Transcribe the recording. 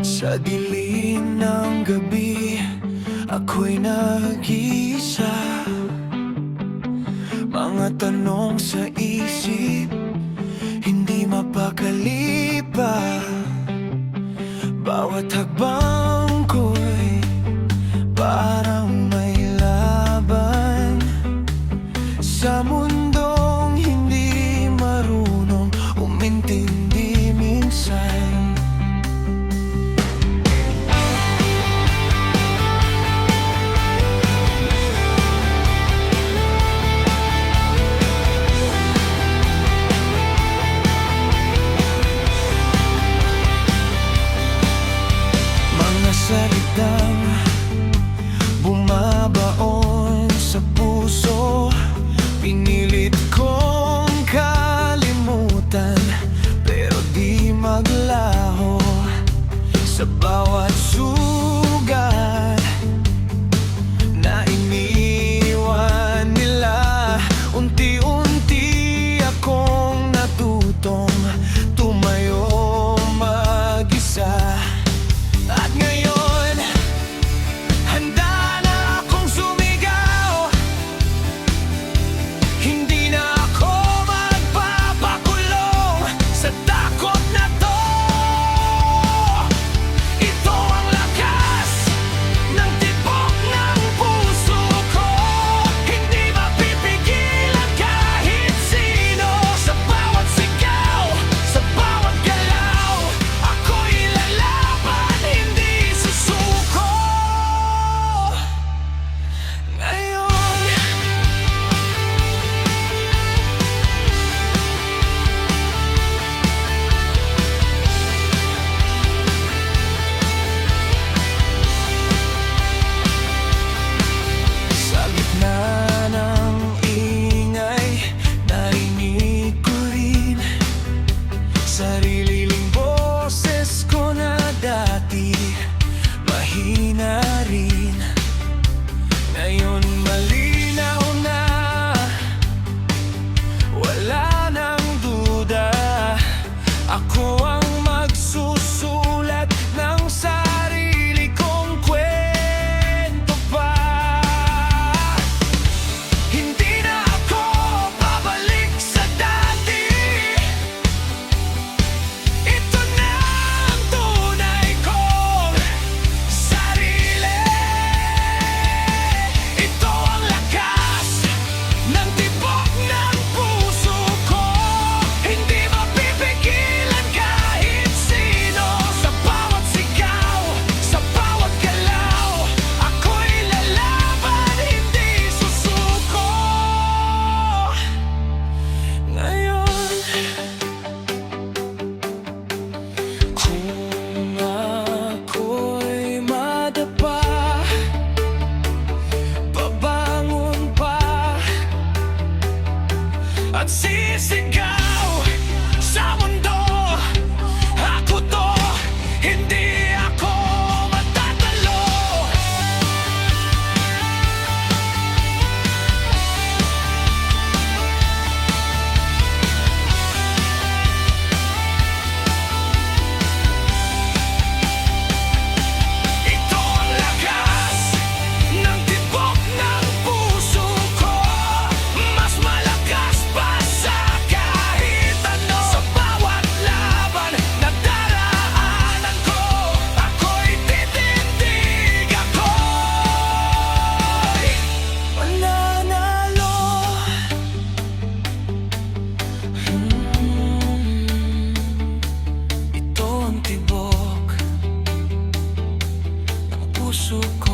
Sa dilim ng gabi, ako'y nag-iisa. Mga tanong sa isip, hindi mapakali pa. Bawat hakbang ko'y parang may laban. Sa mundong hindi marunong umintindi minsan. Salitang bumabaon sa puso, pinilit kong kalimutan, pero di maglaho. Sa bawat sugat na iniwan nila, unti-unti akong natutong tumayo mag-isa. At ngayon, handa na akong sumigaw. Hindi na ako magpapakulong sa takot na to. Ito ang lakas ng tibok ng puso ko. Hindi mapipigilan kahit sino. Sa bawat sigaw, sa bawat galaw, ako'y lalaban, hindi susuko. Ngayon, sa gitna ng ingay, narinig ko rin sariling boses ko na dati mahina rin. Ngayon malinaw na, wala nang duda. Ako ang magsusulat ng sarili kong kwento pa. Hindi na ako babalik sa dati. Ito na ang tunay kong sarili. Ito ang lakas ng tibok ng puso ko. Hindi mapipigilan kahit sino. Sa bawat sigaw, sa bawat galaw, ako'y lalaban, hindi susuko. Ngayon, kung ako'y madapa, babangon pa at sisigaw sa mundo. Ako to, hindi ako matatalo. Ito ang lakas ng tibok ng puso ko. Mas malakas pa sa kahit ano. Sa bawat laban na daraanan ko, ako'y titindig. Ako'y mananalo. Ito ang tibok ng puso ko.